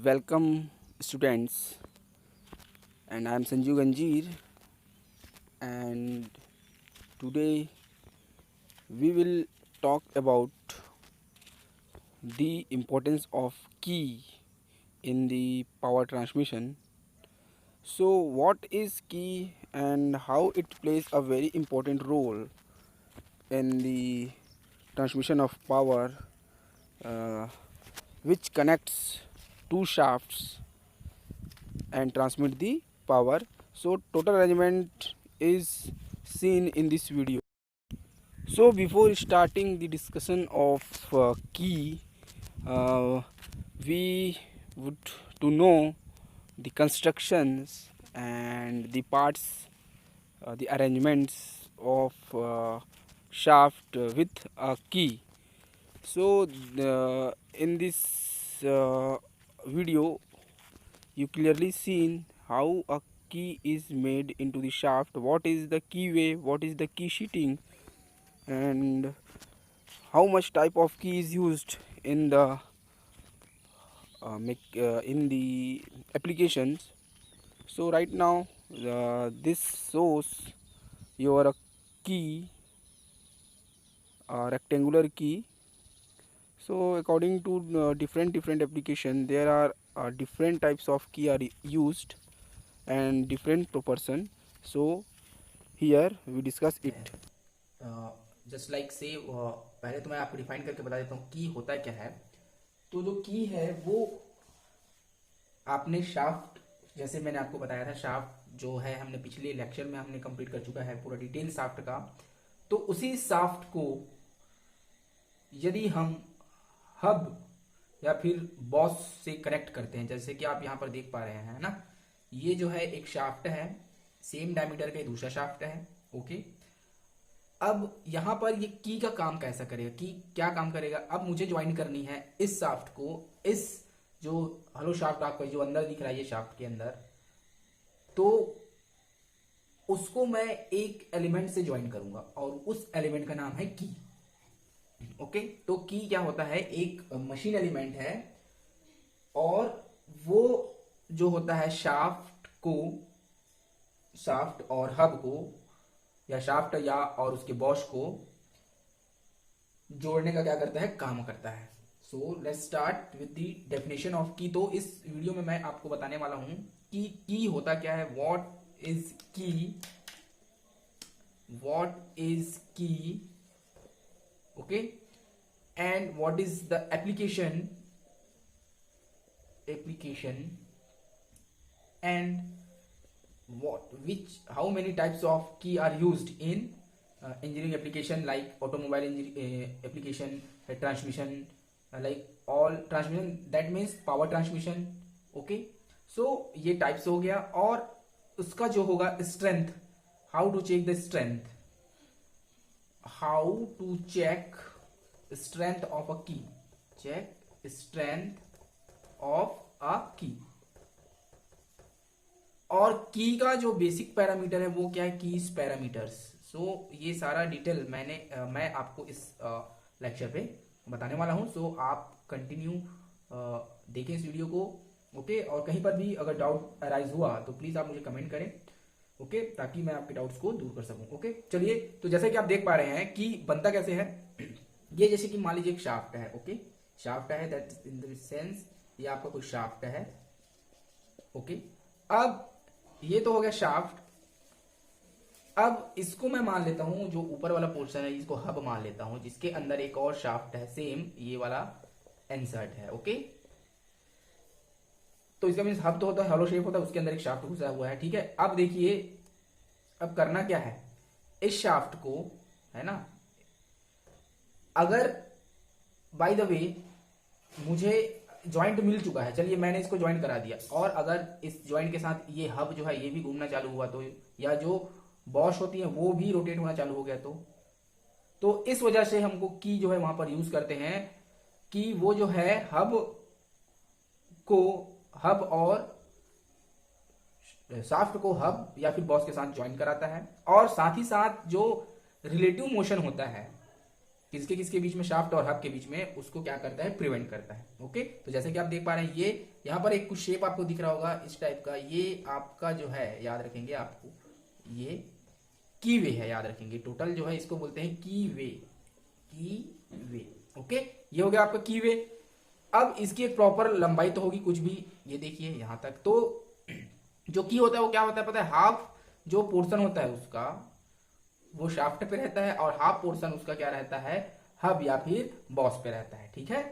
Welcome students, and I am Sanju Ganjir, and today we will talk about the importance of key in the power transmission. So what is key and how it plays a very important role in the transmission of power, uh, which connects two shafts and transmit the power. So total arrangement is seen in this video. So before starting the discussion of key, uh, we would to know the constructions and the parts, the arrangements of shaft with a key. So in this video you clearly seen how a key is made into the shaft, what is the key way, what is the key sheeting, and how much type of key is used in the in the applications. So right now this shows your key, rectangular key. So according to different application, there are different types of key are used and different proportion. So here we discuss it. Just like से पहले तो मैं आपको define करके बता देता हूँ की होता क्या है। तो जो की है वो आपने शाफ्ट, जैसे मैंने आपको बताया था, शाफ्ट जो है हमने पिछले लेक्चर में हमने कंप्लीट कर चुका है पूरा डिटेल शाफ्ट का। तो उसी शाफ्ट को यदि हम हब या फिर बॉस से कनेक्ट करते हैं, जैसे कि आप यहाँ पर देख पा रहे हैं ना, ये जो है एक शाफ्ट है, सेम डायमीटर का दूसरा शाफ्ट है। ओके, अब यहां पर ये की का काम कैसा करेगा, की क्या काम करेगा। अब मुझे ज्वाइन करनी है इस शाफ्ट को, इस जो हलो शाफ्ट आपको जो अंदर दिख रहा है ये शाफ्ट के अंदर, तो उसको मैं एक एलिमेंट से ज्वाइन करूंगा और उस एलिमेंट का नाम है की। ओके, तो की क्या होता है, एक मशीन एलिमेंट है और वो जो होता है शाफ्ट को, शाफ्ट और हब को, या शाफ्ट या और उसके बॉश को जोड़ने का क्या करता है, काम करता है। सो let's start with the definition of की। तो इस वीडियो में मैं आपको बताने वाला हूं कि की होता क्या है, व्हाट इज की, व्हाट इज की, okay, and what is the application and how many types of key are used in engineering application like automobile application, transmission, like all transmission, that means power transmission. Okay, so ये types हो गया। और उसका जो होगा strength, how to check the strength, how to check strength of a key, check strength of a key। और की का जो बेसिक पैरामीटर है वो क्या है, कीज पैरामीटर्स। सो ये सारा डिटेल मैं आपको इस लेक्चर पे बताने वाला हूं। सो आप कंटिन्यू देखें इस वीडियो को। ओके, और कहीं पर भी अगर डाउट अराइज हुआ तो प्लीज आप मुझे कमेंट करें, ओके, ताकि मैं आपके डाउट्स को दूर कर सकूं। ओके, चलिए, तो जैसे कि आप देख पा रहे हैं कि बनता कैसे है। ये जैसे कि मान लीजिए एक शाफ्ट है, ओके, शाफ्ट है, दैट इन द सेंस ये आपका कोई शाफ्ट है। ओके, अब ये तो हो गया शाफ्ट। अब इसको मैं मान लेता हूं, जो ऊपर वाला पोर्शन है इसको हब मान लेता हूं, जिसके अंदर एक और शाफ्ट है, सेम ये वाला इंसर्ट है। ओके, तो इसका मीन हब तो होता है हॉलो शेप होता है, उसके अंदर एक शाफ्ट घुसा हुआ है। ठीक है, अब देखिए, अब करना क्या है, इस शाफ्ट को, है ना, अगर बाय द वे मुझे ज्वाइंट मिल चुका है, चलिए मैंने इसको ज्वाइंट करा दिया, और अगर इस ज्वाइंट के साथ ये हब जो है ये भी घूमना चालू हुआ, तो या जो बॉश होती है वो भी रोटेट होना चालू हो गया, तो इस वजह से हमको की जो है वहां पर यूज करते हैं कि वो जो है हब को, हब और शाफ्ट को हब या फिर बॉस के साथ ज्वाइन कराता है, और साथ ही साथ जो रिलेटिव मोशन होता है, किसके किसके बीच में, शाफ्ट और हब के बीच में, उसको क्या करता है, प्रिवेंट करता है। ओके, तो जैसे कि आप देख पा रहे हैं, ये यहाँ पर एक कुछ शेप आपको दिख रहा होगा इस टाइप का, ये आपका जो है याद रखेंगे आपको, ये की वे है, याद रखेंगे। टोटल जो है इसको बोलते हैं की वे, की वे। ओके, ये हो गया आपका की वे। अब इसकी एक प्रॉपर लंबाई तो होगी कुछ भी, ये देखिए यहां तक। तो जो की होता है वो क्या होता है पता है, हाफ जो पोर्शन होता है उसका वो शाफ्ट पे रहता है, और हाफ पोर्शन उसका क्या रहता है, हब या फिर बॉस पे रहता है। ठीक है,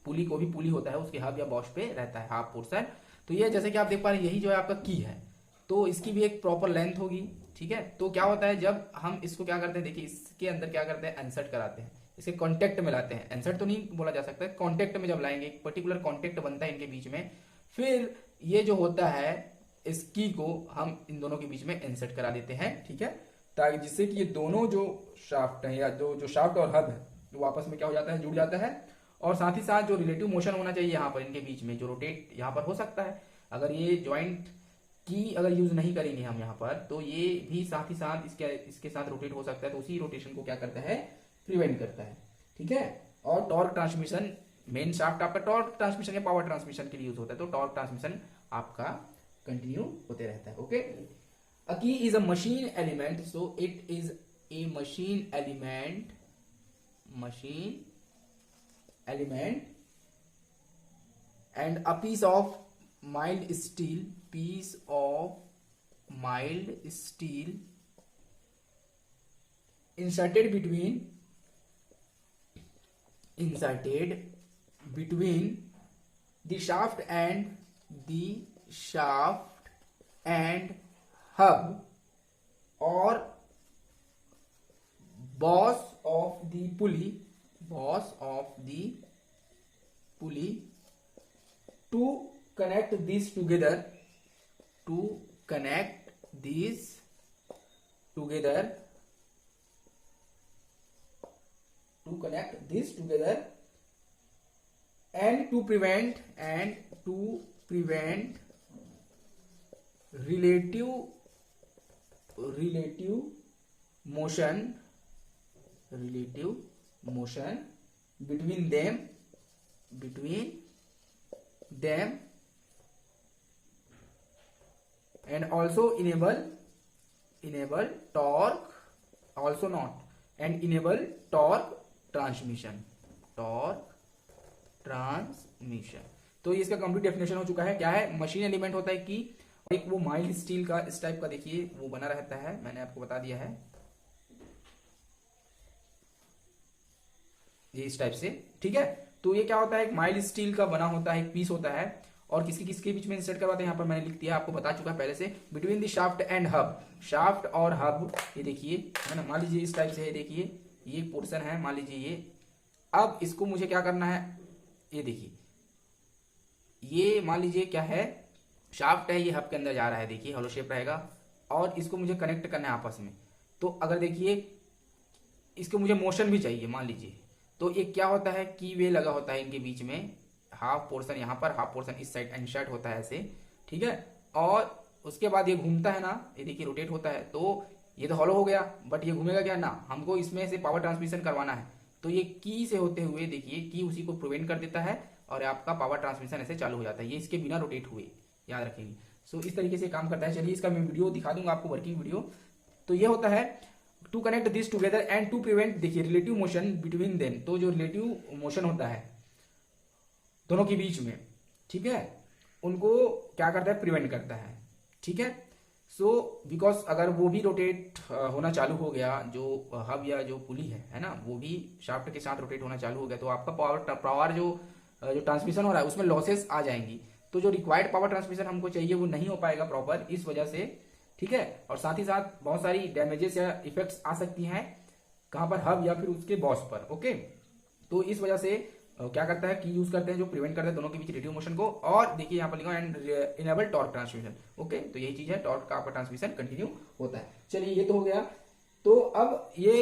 पुली को भी पुली होता है, उसके हब या बॉस पे रहता है हाफ पोर्शन। तो ये जैसे कि आप देख पा रहे हैं, यही जो है आपका की है, तो इसकी भी एक प्रॉपर लेंथ होगी। ठीक है, तो क्या होता है जब हम इसको क्या करते हैं, देखिए इसके अंदर क्या करते हैं, इंसर्ट कराते हैं, इसके कॉन्टेक्ट में लाते हैं, इंसर्ट तो नहीं बोला जा सकता, कॉन्टेक्ट में जब लाएंगे, एक पर्टिकुलर कॉन्टेक्ट बनता है इनके बीच में, फिर ये जो होता है इस की को हम इन दोनों के बीच में इंसर्ट करा देते हैं। ठीक है, ताकि जिससे कि ये दोनों जो शाफ्ट है या जो शाफ्ट और हब है वो आपस में क्या हो जाता है, जुड़ जाता है। और साथ ही साथ जो रिलेटिव मोशन होना चाहिए यहाँ पर इनके बीच में, जो रोटेट यहाँ पर हो सकता है, अगर ये ज्वाइंट की अगर यूज नहीं करेंगे हम यहाँ पर, तो ये भी साथ ही साथ इसके साथ रोटेट हो सकता है, तो उसी रोटेशन को क्या करता है, प्रिवेंट करता है। ठीक है, और टॉर्क ट्रांसमिशन, मेन शाफ्ट आपका टॉर्क ट्रांसमिशन या पावर ट्रांसमिशन के लिए यूज होता है, तो टॉर्क ट्रांसमिशन आपका कंटिन्यू होते रहता है। Okay, a key is a machine element, so it is a machine element and a piece of mild steel inserted between the shaft and hub or boss of the pulley to connect these together and to prevent relative motion between them and also enable torque, also not, and enable torque transmission। तो ये इसका complete definition हो चुका है। क्या है, machine element होता है कि एक वो माइल्ड स्टील का इस टाइप का, देखिए वो बना रहता है, मैंने आपको बता दिया है ये इस टाइप से। ठीक है, तो ये क्या होता है, एक माइल्ड स्टील का बना होता है, एक पीस होता है, और किसके बीच में इंसर्ट करवाते हैं, यहाँ पर मैंने लिख दिया, आपको बता चुका है पहले से, between the shaft and hub, shaft और हब। ये देखिए है ना, मान लीजिए इस टाइप से है, देखिए ये पोर्शन है, मान लीजिए ये, अब इसको मुझे क्या करना है, ये देखिए ये मान लीजिए क्या है, शाफ्ट है, ये हब के अंदर जा रहा है, देखिए हॉलो शेप रहेगा, और इसको मुझे कनेक्ट करना है आपस में। तो अगर देखिए इसको मुझे मोशन भी चाहिए मान लीजिए, तो एक क्या होता है, की वे लगा होता है इनके बीच में, हाफ पोर्शन यहाँ पर, हाफ पोर्शन इस साइड इंसर्ट होता है ऐसे। ठीक है, और उसके बाद ये घूमता है ना, ये देखिए रोटेट होता है, तो ये तो हॉलो हो गया, बट ये घूमेगा क्या ना, हमको इसमें से पावर ट्रांसमिशन करवाना है, तो ये की से होते हुए देखिए की उसी को प्रिवेंट कर देता है, और आपका पावर ट्रांसमिशन ऐसे चालू हो जाता है, ये इसके बिना रोटेट हुए, याद रखेंगे। सो इस तरीके से काम करता है। चलिए इसका मैं वीडियो दिखा दूंगा आपको, वर्किंग वीडियो। तो ये होता है to connect this together and to prevent, देखिए रिलेटिव मोशन बिटवीन देम, तो जो रिलेटिव मोशन होता है दोनों के बीच में, ठीक है, उनको क्या करता है, प्रिवेंट करता है। ठीक है, सो बिकॉज अगर वो भी रोटेट होना चालू हो गया, जो हब या जो पुली है ना, वो भी शाफ्ट के साथ रोटेट होना चालू हो गया, तो आपका पावर जो ट्रांसमिशन हो रहा है उसमें लॉसेस आ जाएंगी, तो जो रिक्वायर्ड पावर ट्रांसमिशन हमको चाहिए वो नहीं हो पाएगा प्रॉपर, इस वजह से। ठीक है, और साथ ही साथ बहुत सारी डैमेजेस या इफेक्ट्स आ सकती हैं, कहां पर, हब या फिर उसके बॉस पर। ओके, तो इस वजह से क्या करता है कि यूज करते हैं जो प्रिवेंट करते हैं दोनों के बीच रिलेटिव मोशन को, और देखिए यहाँ पर लिखा and enable torque transmission. Okay, तो यही चीज है, टॉर्क का आपका ट्रांसमिशन कंटिन्यू होता है। चलिए ये तो हो गया। तो अब ये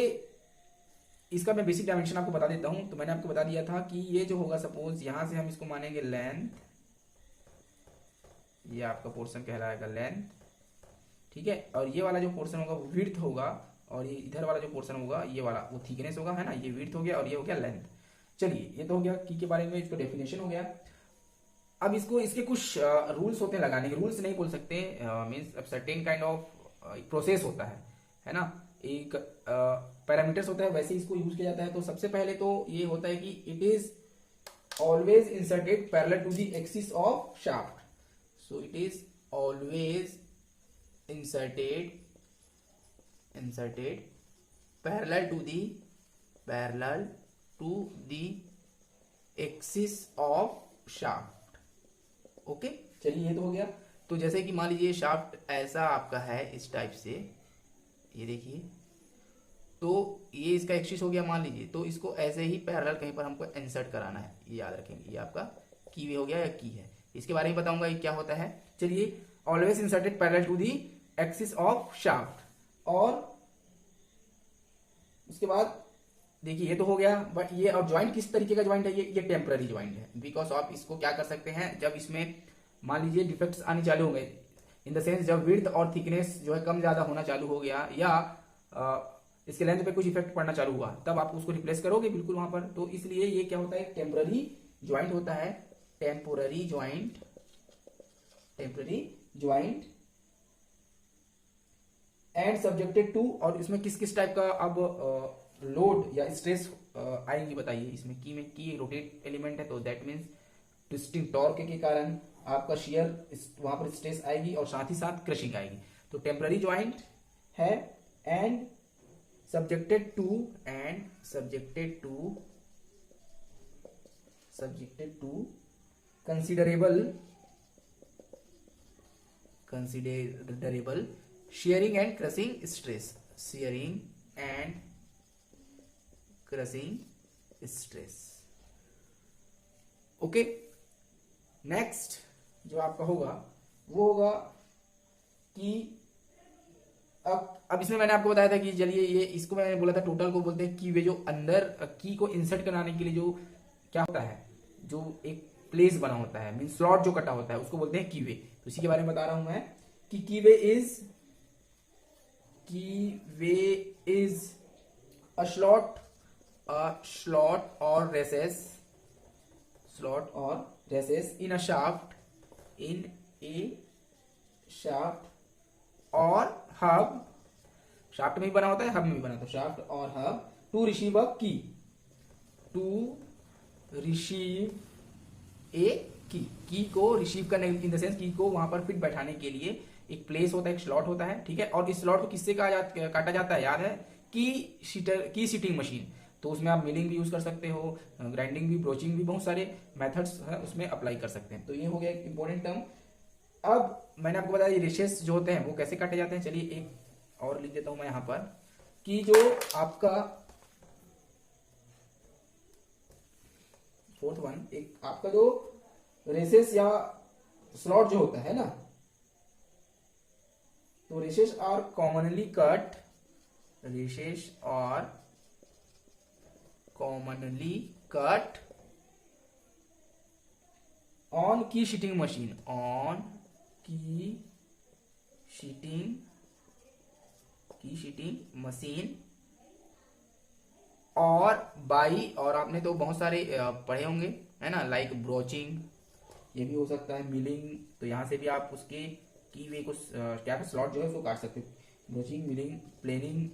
इसका मैं बेसिक डायमेंशन आपको बता देता हूं। तो मैंने आपको बता दिया था कि ये जो होगा, सपोज यहां से हम इसको मानेंगे लेंथ, ये आपका पोर्शन कहलाएगा लेंथ। ठीक है, और ये वाला जो पोर्शन होगा वो विड्थ होगा, और ये इधर वाला जो पोर्शन होगा ये वाला वो थिकनेस होगा, है ना, ये विड्थ हो गया और ये हो गया लेंथ। चलिए ये तो हो गया की के बारे में, इसको डेफिनेशन हो गया। अब इसको इसके कुछ रूल्स होते हैं लगाने के, रूल्स नहीं बोल सकते, मीन्स अब सर्टेन काइंड ऑफ प्रोसेस होता है ना, एक पैरामीटर्स होता है, वैसे इसको यूज किया जाता है। तो सबसे पहले तो ये होता है कि it is always inserted parallel to the axis of shaft. So it is always inserted parallel to the axis of shaft. Okay, चलिए ये तो हो गया। तो जैसे कि मान लीजिए शाफ्ट ऐसा आपका है इस टाइप से, ये देखिए, तो ये इसका एक्सिस हो गया मान लीजिए, तो इसको ऐसे ही पैरेलल कहीं पर हमको इंसर्ट कराना है, ये याद रखेंगे, ये आपका की वे हो गया या की है। इसके बारे में बताऊंगा ये क्या होता है। चलिए, always inserted parallel to the axis of shaft, और उसके बाद देखिए ये तो हो गया। बट ये और ज्वाइंट किस तरीके का ज्वाइंट है, ये टेम्पररी ज्वाइंट है, बिकॉज आप इसको क्या कर सकते हैं, जब इसमें मान लीजिए डिफेक्ट्स आने चालू हो गए, इन द सेंस जब विड्थ और थिकनेस जो है कम ज्यादा होना चालू हो गया, या इसके लेंथ पे कुछ इफेक्ट पड़ना चालू हुआ, तब आप उसको रिप्लेस करोगे बिल्कुल वहां पर। तो इसलिए ये क्या होता है, टेम्पररी ज्वाइंट होता है, temporary joint and subjected to. और इसमें किस किस टाइप का अब लोड या स्ट्रेस आएंगी बताइए। इसमें की रोटेट एलिमेंट है, तो दैट मीन्स ट्विस्टिंग टॉर्क के कारण आपका शियर वहां पर स्ट्रेस आएगी, और साथ ही साथ क्रशिंग आएगी। तो टेम्पररी ज्वाइंट है and subjected to considerable shearing and crushing stress। Okay, next जो आपका होगा वो होगा कि अब इसमें मैंने आपको बताया था कि चलिए ये इसको मैंने बोला था टोटल को बोलते हैं की वे, जो अंदर की को इंसर्ट कराने के लिए जो क्या होता है, जो एक प्लेस बना होता है, मीन स्लॉट जो कटा होता है, उसको बोलते हैं की वे। तो इसी के बारे में बता रहा हूं मैं कि की way is a slot or recess in a shaft or hub। Shaft में भी बना होता है, हब में भी बना होता है, शाफ्ट और हब टू रिसीव अ की, की को रिसीव करने, इन द सेंस की को वहां पर फिट बैठाने के लिए एक प्लेस होता है, एक स्लॉट होता है, ठीक है। और इस स्लॉट को किससे काटा जाता है, याद है, की सीटिंग मशीन। तो उसमें आप मिलिंग भी यूज कर सकते हो, ग्राइंडिंग भी, ब्रोचिंग भी, बहुत सारे मेथड्स है उसमें अप्लाई कर सकते हैं। तो ये हो गया एक इंपॉर्टेंट टर्म। अब मैंने आपको बताया रेशेस जो होते हैं वो कैसे काटे जाते हैं। चलिए एक और लिख देता हूं मैं यहां पर कि जो आपका फोर्थ वन, एक आपका जो रेसेस या स्लॉट जो होता है ना, तो recesses are commonly cut on key seating machine और बाई, और आपने तो बहुत सारे पढ़े होंगे, है ना, लाइक ब्रोचिंग, ये भी हो सकता है, मिलिंग। तो यहां से भी आप उसके की वे कुछ क्या स्लॉट जो है उसको काट सकते हो, ब्रोचिंग, मिलिंग, प्लेनिंग,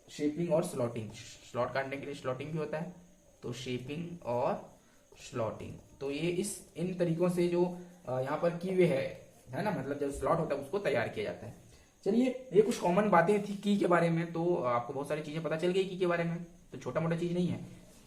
शेपिंग और स्लॉटिंग। स्लॉट काटने के लिए स्लॉटिंग भी होता है, तो शेपिंग और स्लॉटिंग। तो ये इन तरीकों से जो यहाँ पर की वे है ना, मतलब जब स्लॉट होता है उसको तैयार किया जाता है। चलिए, ये कुछ कॉमन बातें थी की के बारे में, तो आपको बहुत सारी चीजें पता चल गई की के बारे में। तो छोटा मोटा चीज नहीं है,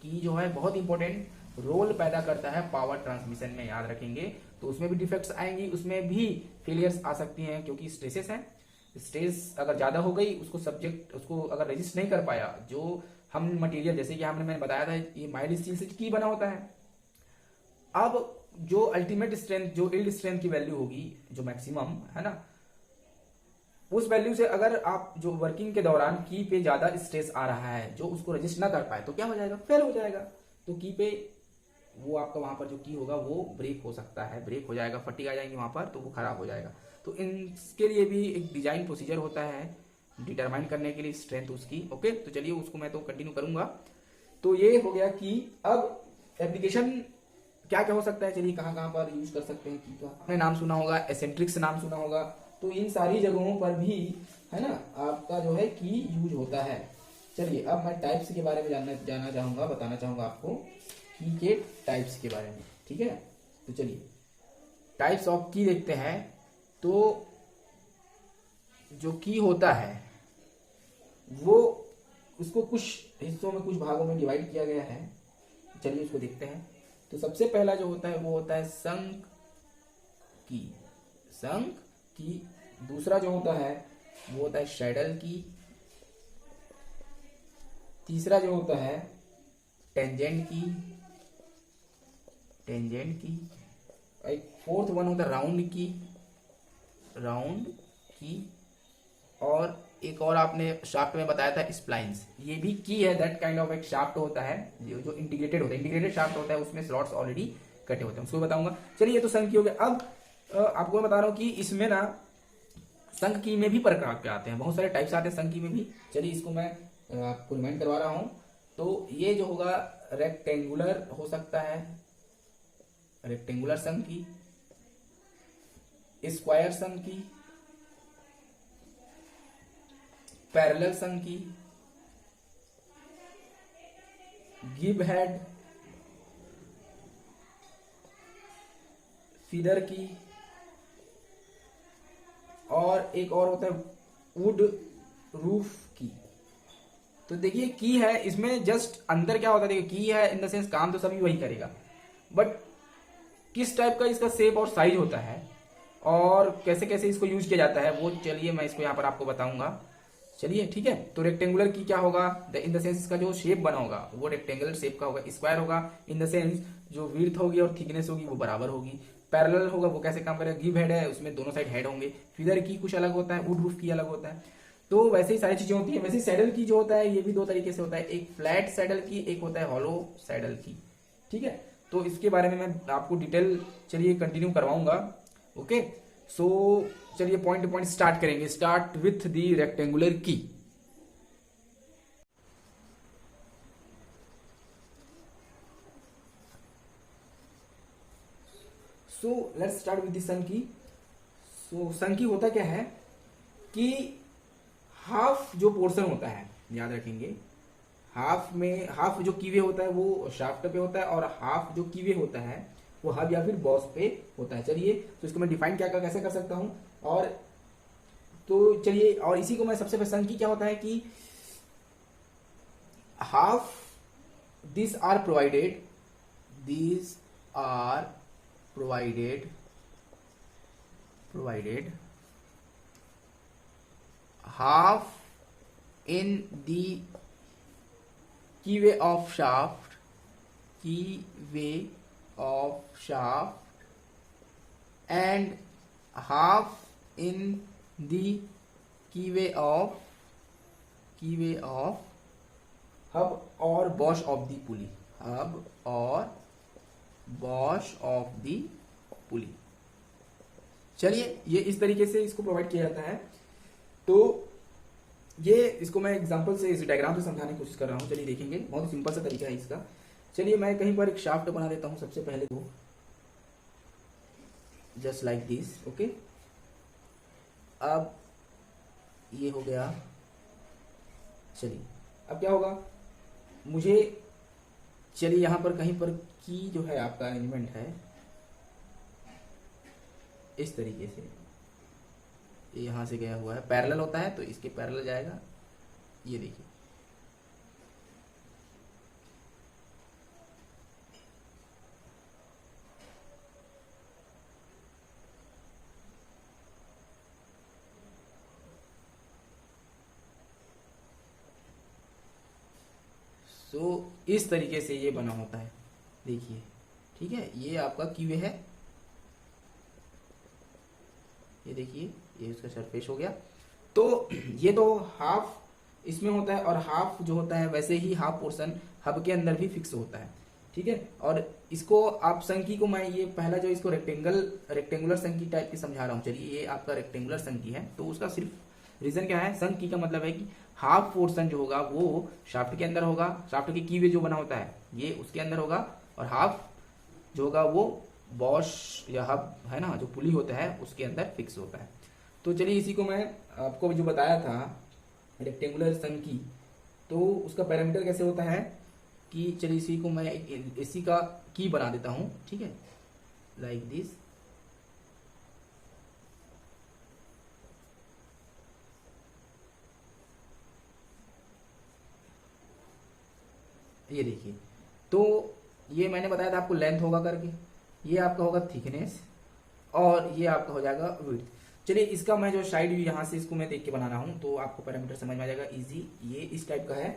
की जो है बहुत इंपॉर्टेंट रोल पैदा करता है पावर ट्रांसमिशन में, याद रखेंगे। तो उसमें भी डिफेक्ट्स आएंगी, उसमें भी फेलियर्स आ सकती हैं, क्योंकि स्ट्रेसेस हैं। स्ट्रेस अगर ज्यादा हो गई, उसको अगर रेजिस्ट नहीं कर पाया, जो हम मटेरियल, जैसे कि मैंने बताया था ये माइल्ड स्टील से की बना होता है। अब जो अल्टीमेट स्ट्रेंथ, जो यील्ड स्ट्रेंथ की वैल्यू होगी, जो मैक्सिमम है ना, उस वैल्यू से अगर आप जो वर्किंग के दौरान की पे ज्यादा स्ट्रेस आ रहा है, जो उसको रेजिस्ट ना कर पाए, तो क्या हो जाएगा, फेल हो जाएगा। तो की पे वो आपका वहाँ पर जो की होगा वो ब्रेक हो सकता है, ब्रेक हो जाएगा, फटी आ जाएंगी वहाँ पर, तो वो खराब हो जाएगा। तो इसके लिए भी एक डिजाइन प्रोसीजर होता है डिटरमाइन करने के लिए स्ट्रेंथ उसकी। ओके, तो चलिए उसको मैं तो कंटिन्यू करूंगा। तो ये हो गया कि अब एप्लीकेशन क्या क्या हो सकता है, चलिए कहाँ कहाँ पर यूज कर सकते हैं की का आपने नाम सुना होगा, एसेंट्रिक्स नाम सुना होगा, तो इन सारी जगहों पर भी है ना आपका जो है की यूज होता है। चलिए अब मैं टाइप्स के बारे में जानना चाहूंगा, बताना चाहूंगा आपको की के टाइप्स के बारे में। ठीक है, तो चलिए टाइप्स ऑफ की देखते हैं। तो जो की होता है वो उसको कुछ हिस्सों में, कुछ भागों में डिवाइड किया गया है। चलिए उसको देखते हैं। तो सबसे पहला जो होता है वो होता है संक की, संक की। दूसरा जो होता है वो होता है शैडल की। तीसरा जो होता है टेंजेंट की, टेंजेंट की। एक फोर्थ वन होता है राउंड की, राउंड की। और एक और आपने शाफ्ट में बताया था स्प्लाइंस, ये भी की है, दैट काइंड ऑफ एक शाफ्ट होता है जो इंटीग्रेटेड होता है, इंटीग्रेटेड शाफ्ट होता है, उसमें स्लॉट्स ऑलरेडी कटे होते हैं, उसको बताऊंगा। चलिए ये तो संघ की हो गया। अब आपको मैं बता रहा हूँ कि इसमें ना संघ की में भी प्रकार के आते हैं, बहुत सारे टाइप्स आते हैं संघ की में भी। चलिए इसको मैं आपको रिमाइंड करवा रहा हूं। तो ये जो होगा रेक्टेंगुलर हो सकता है, रेक्टेंगुलर संघ की, स्क्वायर संघ की, पैरेलल संघ की, गिब हेड, फीदर की, और एक और होता है वुड रूफ की। तो देखिए की है, इसमें जस्ट अंदर क्या होता है, देखिए की है इन द सेंस काम तो सभी वही करेगा, बट किस टाइप का इसका शेप और साइज होता है और कैसे कैसे इसको यूज किया जाता है वो चलिए मैं इसको यहाँ पर आपको बताऊंगा। चलिए ठीक है। तो रेक्टेंगुलर की क्या होगा, इन द सेंस इसका जो शेप बना होगा वो रेक्टेंगुलर शेप का होगा। स्क्वायर होगा इन द सेंस जो विड्थ होगी और थिकनेस होगी वो बराबर होगी। पैरेलल होगा, वो कैसे काम करेगा, गिव हेड है उसमें दोनों साइड हेड होंगे। फिदर की कुछ अलग होता है, वुड रूफ की अलग होता है। तो वैसे ही सारी चीजें होती है। वैसे ही सैडल की जो होता है ये भी दो तरीके से होता है, एक फ्लैट सैडल की, एक होता है हॉलो सैडल की। ठीक है, तो इसके बारे में मैं आपको डिटेल चलिए कंटिन्यू करवाऊंगा। ओके, सो चलिए पॉइंट टू पॉइंट स्टार्ट करेंगे। Start with the rectangular key. So let's start with the sunk key. So सन की होता क्या है कि हाफ जो पोर्शन होता है, याद रखेंगे, हाफ में हाफ जो कीवे होता है वो शाफ्ट पे होता है और हाफ जो कीवे होता है वो हब या फिर बॉस पे होता है। चलिए तो इसको मैं डिफाइन क्या कैसे कर सकता हूं। और तो चलिए, और इसी को मैं सबसे पहले सन की क्या होता है कि half these are provided, these are provided half in the keyway of shaft, keyway of shaft, and half in the keyway of hub और Bosch of the pulley, hub और बॉश ऑफ द पुली। चलिए ये इस तरीके से इसको provide किया जाता है। तो ये इसको मैं एग्जांपल से, इस डायग्राम से समझाने की कोशिश कर रहा हूं। चलिए देखेंगे, बहुत ही सिंपल सा तरीका है इसका। चलिए मैं कहीं पर एक शाफ्ट बना देता हूं सबसे पहले, तो जस्ट लाइक दिस। ओके, अब ये हो गया। चलिए अब क्या होगा, मुझे चलिए यहां पर कहीं पर की जो है आपका अरेंजमेंट है इस तरीके से, ये यहां से गया हुआ है, पैरेलल होता है तो इसके पैरेलल जाएगा। ये देखिए, तो इस तरीके से ये बना होता है, देखिए। ठीक है, ये आपका कीवे है, ये देखिए, ये उसका सरफेस हो गया। तो ये तो हाफ इसमें होता है और हाफ जो होता है वैसे ही हाफ पोर्शन हब के अंदर भी फिक्स होता है। ठीक है। और इसको आप संकी को, मैं ये पहला जो इसको रेक्टेंगुलर संकी टाइप की समझा रहा हूँ। चलिए ये आपका रेक्टेंगुलर संकी है, तो उसका सिर्फ रीजन क्या है, संकी का मतलब है कि हाफ पोर्शन जो होगा वो शाफ्ट के अंदर होगा, शाफ्ट के कीवे जो बना होता है ये उसके अंदर होगा, और हाफ जो होगा वो बॉश या हब है ना, जो पुली होता है उसके अंदर फिक्स होता है। तो चलिए इसी को मैं आपको जो बताया था रेक्टेंगुलर संकी, तो उसका पैरामीटर कैसे होता है कि चलिए इसी को मैं इसी का की बना देता हूं, ठीक है, लाइक दिस। ये देखिए, तो ये मैंने बताया था आपको लेंथ होगा करके, ये आपका होगा थिकनेस, और ये आपका हो जाएगा विड्थ। चलिए इसका मैं जो साइड व्यू यहाँ से इसको मैं देख के बनाना हूं, तो आपको पैरामीटर समझ में आ जाएगा इजी। ये इस टाइप का है,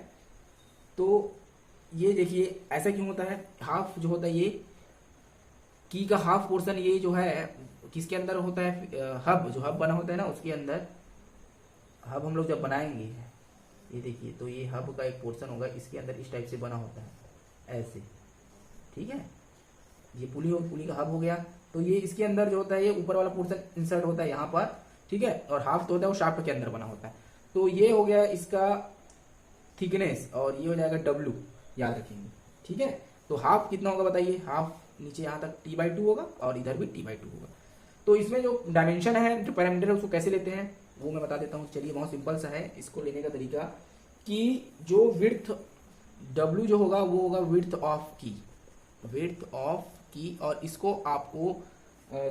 तो ये देखिए ऐसा क्यों होता है, हाफ जो होता है ये की का हाफ पोर्शन ये जो है किसके अंदर होता है, हब जो हब बना होता है ना उसके अंदर। हब हम लोग जब बनाएंगे, ये देखिए, तो ये हब का एक पोर्शन होगा इसके अंदर, इस टाइप से बना होता है ऐसे, ठीक है। ये पुली का हब हो गया, तो ये इसके अंदर जो होता है ये ऊपर वाला पोर्शन इंसर्ट होता है यहाँ पर, ठीक है, और हाफ तो होता है वो शाफ्ट के अंदर बना होता है। तो ये हो गया इसका थिकनेस, और ये हो जाएगा डब्ल्यू, याद रखेंगे, ठीक है। तो हाफ कितना होगा बताइए, हाफ नीचे यहाँ तक t/2 होगा और इधर भी t/2 होगा। तो इसमें जो डायमेंशन है, जो पैरामीटर है, उसको कैसे लेते हैं वो मैं बता देता हूँ। चलिए बहुत सिंपल सा है इसको लेने का तरीका, कि जो विड्थ w जो होगा वो होगा विड्थ ऑफ की, और इसको आपको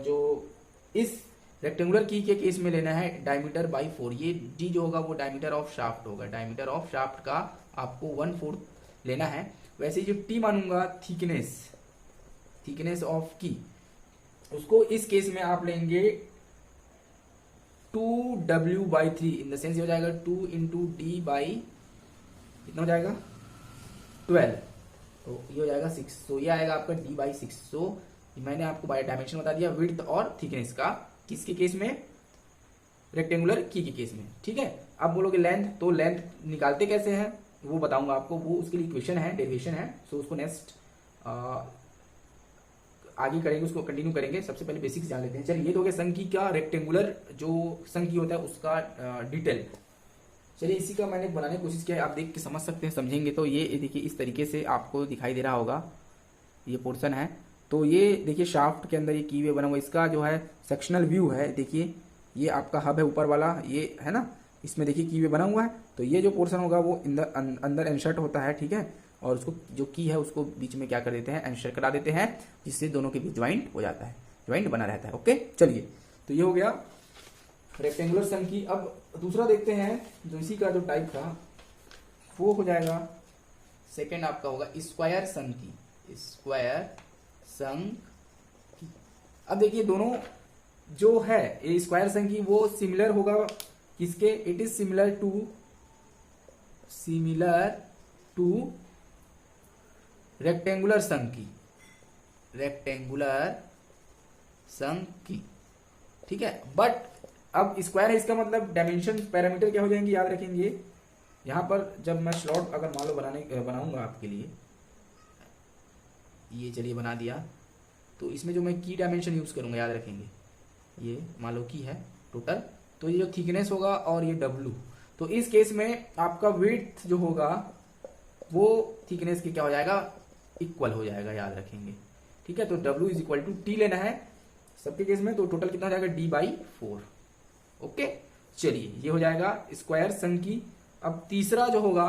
जो इस रेक्टेंगुलर की के केस में लेना है डायमीटर बाई 4। ये d जो होगा वो डायमीटर ऑफ शाफ्ट होगा, डायमीटर ऑफ शाफ्ट का आपको 1/4 लेना है। वैसे जो t मानूंगा थिकनेस ऑफ की, उसको इस केस में आप लेंगे 2w/3, इन द सेंस हो जाएगा 2 इंटू डी बाई कितना हो जाएगा 12, तो ये हो जाएगा 6। तो ये आएगा आपका d/6। तो मैंने आपको बाय डायमेंशन बता दिया विड्थ और थिकनेस का, किसके केस में, रेक्टेंगुलर की के केस में, ठीक है। अब बोलोगे लेंथ, तो लेंथ निकालते कैसे हैं वो बताऊंगा आपको, वो उसके लिए इक्वेशन है, डेरिवेशन है। सो उसको नेक्स्ट आगे करेंगे, उसको कंटिन्यू करेंगे। सबसे पहले बेसिक्स जान लेते हैं। चलिए ये तो हो गया संकी का, रेक्टेंगुलर जो संकी होता है उसका डिटेल। चलिए इसी का मैंने बनाने की कोशिश किया है, आप देख के समझ सकते हैं, समझेंगे तो। ये देखिए इस तरीके से आपको दिखाई दे रहा होगा, ये पोर्शन है। तो ये देखिए शाफ्ट के अंदर ये कीवे बना हुआ, इसका जो है सेक्शनल व्यू है। देखिए ये आपका हब है ऊपर वाला, ये है ना, इसमें देखिए कीवे बना हुआ है। तो ये जो पोर्शन होगा वो अंदर इंसर्ट होता है, ठीक है। और उसको जो की है उसको बीच में क्या कर देते हैं, इंसर्ट करा देते हैं, जिससे दोनों के बीच ज्वाइंट हो जाता है, ज्वाइंट बना रहता है। ओके चलिए, तो ये हो गया रेक्टेंगुलर संकी। अब दूसरा देखते हैं, जो इसी का जो टाइप था वो हो जाएगा सेकेंड, आपका होगा स्क्वायर संकी, स्क्वायर संकी। अब देखिए दोनों जो है ये स्क्वायर संकी वो सिमिलर होगा किसके, it is similar to rectangular sunk key, ठीक है। बट अब स्क्वायर है, इसका मतलब डायमेंशन पैरामीटर क्या हो जाएंगे, याद रखेंगे। यहां पर जब मैं स्लॉट अगर मान लो बनाऊंगा आपके लिए, ये चलिए बना दिया, तो इसमें जो मैं की डायमेंशन यूज करूंगा, याद रखेंगे, ये मान लो की है टोटल, तो ये जो थिकनेस होगा और ये डब्लू, तो इस केस में आपका विड्थ जो होगा वो थिकनेस के क्या हो जाएगा, इक्वल हो जाएगा, याद रखेंगे, ठीक है। तो W is equal to t लेना है सबके केस में, तो टोटल कितना हो जाएगा d/4। ओके चलिए ये हो जाएगा स्क्वायर संकी। अब तीसरा जो होगा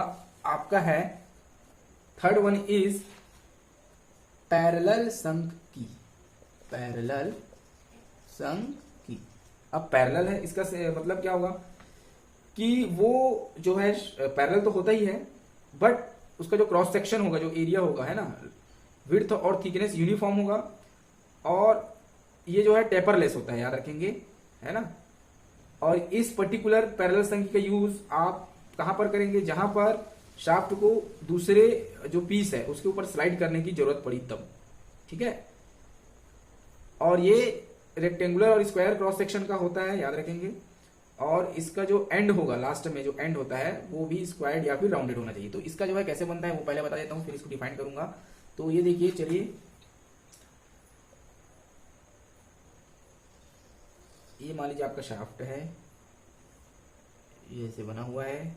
आपका है, थर्ड वन इज पैरेलल संकी, अब पैरेलल है, इसका मतलब क्या होगा कि वो जो है पैरेलल तो होता ही है, बट उसका जो क्रॉस सेक्शन होगा, जो एरिया होगा, है ना, विड्थ और थिकनेस यूनिफॉर्म होगा, और ये जो है टेपरलेस होता है, याद रखेंगे, है ना। और इस पर्टिकुलर पैरेलल संकी का यूज आप कहां पर करेंगे, जहां पर शाफ्ट को दूसरे जो पीस है उसके ऊपर स्लाइड करने की जरूरत पड़ी तब, ठीक है। और ये रेक्टेंगुलर और स्क्वायर क्रॉस सेक्शन का होता है, याद रखेंगे। और इसका जो एंड होगा, लास्ट में जो एंड होता है वो भी स्क्वायर्ड या फिर राउंडेड होना चाहिए। तो इसका जो है कैसे बनता है वो पहले बता देता हूँ, फिर इसको डिफाइन करूंगा। तो ये देखिए, चलिए ये मान लीजिए आपका शाफ्ट है, ये ऐसे बना हुआ है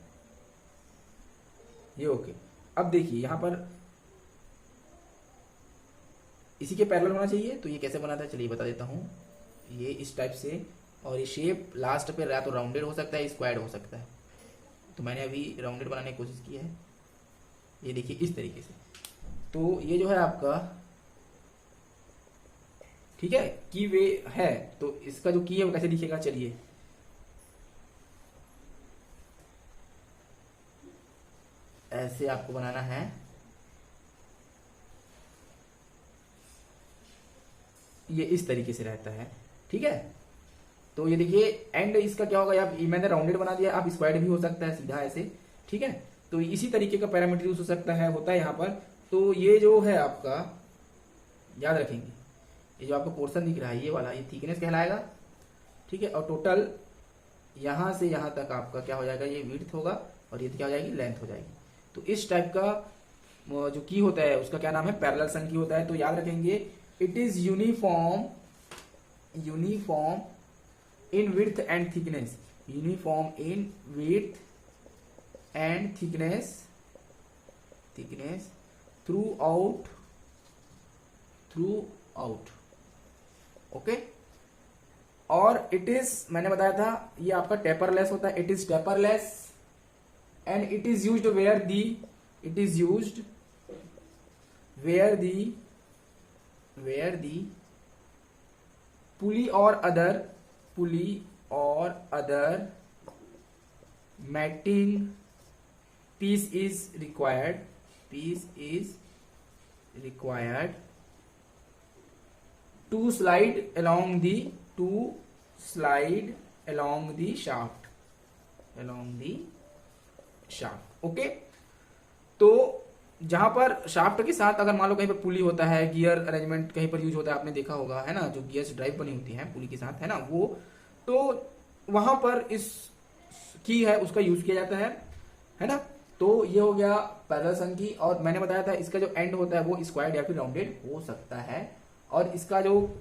ये। ओके, अब देखिए यहाँ पर इसी के पैरेलल होना चाहिए। तो ये कैसे बना था, चलिए बता देता हूँ। ये इस टाइप से, और ये शेप लास्ट पे या तो राउंडेड हो सकता है, स्क्वायर्ड हो सकता है। तो मैंने अभी राउंडेड बनाने की कोशिश की है। ये देखिए इस तरीके से। तो ये जो है आपका, ठीक है, की वे है। तो इसका जो की है वो कैसे दिखेगा, चलिए ऐसे आपको बनाना है। ये इस तरीके से रहता है, ठीक है। तो ये देखिए एंड इसका क्या होगा, आप मैंने राउंडेड बना दिया, आप स्क्वायर्ड भी हो सकता है सीधा ऐसे, ठीक है। तो इसी तरीके का पैरामीटर यूज हो सकता है, होता है यहाँ पर। तो ये जो है आपका, याद रखेंगे, ये जो आपको पोर्शन दिख रहा है ये वाला, ये थिकनेस कहलाएगा, ठीक है। और टोटल यहां से यहां तक आपका क्या हो जाएगा, ये विड्थ होगा, और ये क्या हो जाएगी, लेंथ हो जाएगी। तो इस टाइप का जो की होता है उसका क्या नाम है, पैरेलल सन की होता है। तो याद रखेंगे, it is uniform in width and thickness, uniform in width and thickness throughout, okay. और इट इज, मैंने बताया था ये आपका टेपरलेस होता है, it is taperless and it is used where the, pulley और other mating piece is required to slide along the shaft, okay. तो जहां पर शाफ्ट के साथ अगर मान लो कहीं पर पुली होता है, गियर अरेंजमेंट कहीं पर यूज होता है, आपने देखा होगा, है ना, जो गियर्स ड्राइव बनी होती है पुली के साथ, है ना, वो, तो वहां पर इस की है उसका यूज किया जाता है ना। तो ये हो गया पैरेलल सन की। और मैंने बताया था इसका जो एंड होता है वो स्क्वायर्ड या फिर राउंडेड हो सकता है। और इसका जो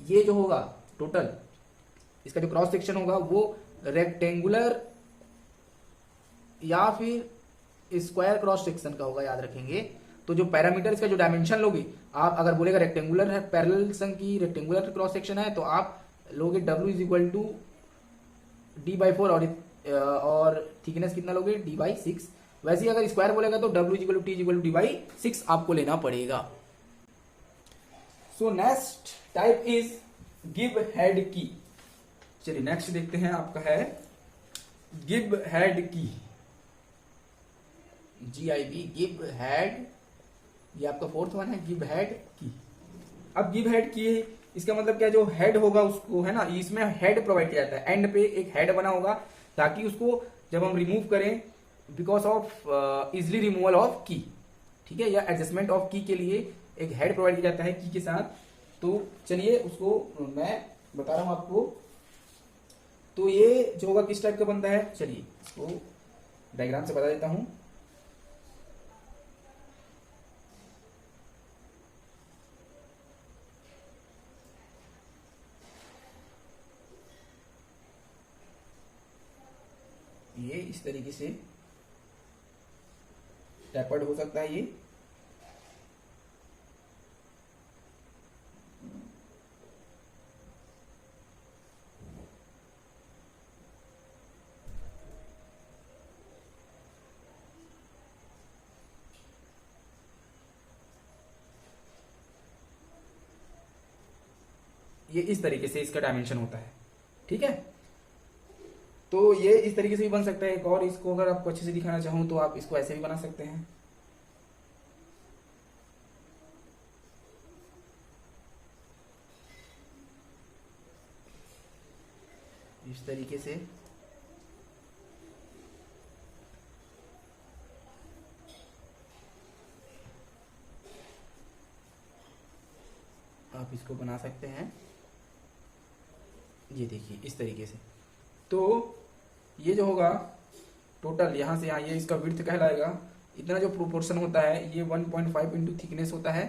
ये जो होगा टोटल, इसका जो क्रॉस सेक्शन होगा वो रेक्टेंगुलर या फिर स्क्वायर क्रॉस सेक्शन का होगा, याद रखेंगे। तो जो पैरामीटर, इसका जो डायमेंशन लोगे आप, अगर बोलेगा रेक्टेंगुलर है, पैरेलल सन की रेक्टेंगुलर क्रॉस सेक्शन है, तो आप लोगे W is equal to D/4, और थिकनेस कितना लोगे, D/6। वैसे ही अगर स्क्वायर बोलेगा तो W is equal to T is equal to D/6 आपको लेना पड़ेगा। So next type is gib head key. चलिए नेक्स्ट देखते हैं, आपका है gib head key, GIB, gib head. ये आपका फोर्थ वन है, गिब हेड की। अब गिब हेड की, इसका मतलब क्या, जो हेड होगा उसको, है ना, इसमें हेड प्रोवाइड किया जाता है, एंड पे एक हेड बना होगा, ताकि उसको जब हम रिमूव करें, because of easily removal of की, ठीक है, या एडजस्टमेंट ऑफ की के लिए एक हेड प्रोवाइड किया जाता है की के साथ। तो चलिए उसको मैं बता रहा हूं आपको। तो ये जो होगा किस टाइप का बनता है, चलिए इसको डायग्राम से बता देता हूं। ये इस तरीके से टैपर्ड हो सकता है ये, इस तरीके से इसका डायमेंशन होता है, ठीक है। तो ये इस तरीके से भी बन सकता है एक, और इसको अगर आपको अच्छे से दिखाना चाहूं तो आप इसको ऐसे भी बना सकते हैं, इस तरीके से। आप इसको बना सकते हैं, ये देखिए इस तरीके से। तो ये जो होगा टोटल, यहां से यहां, ये इसका विड्थ कहलाएगा, इतना जो प्रोपोर्शन होता है ये 1.5 इंटू थिकनेस होता है,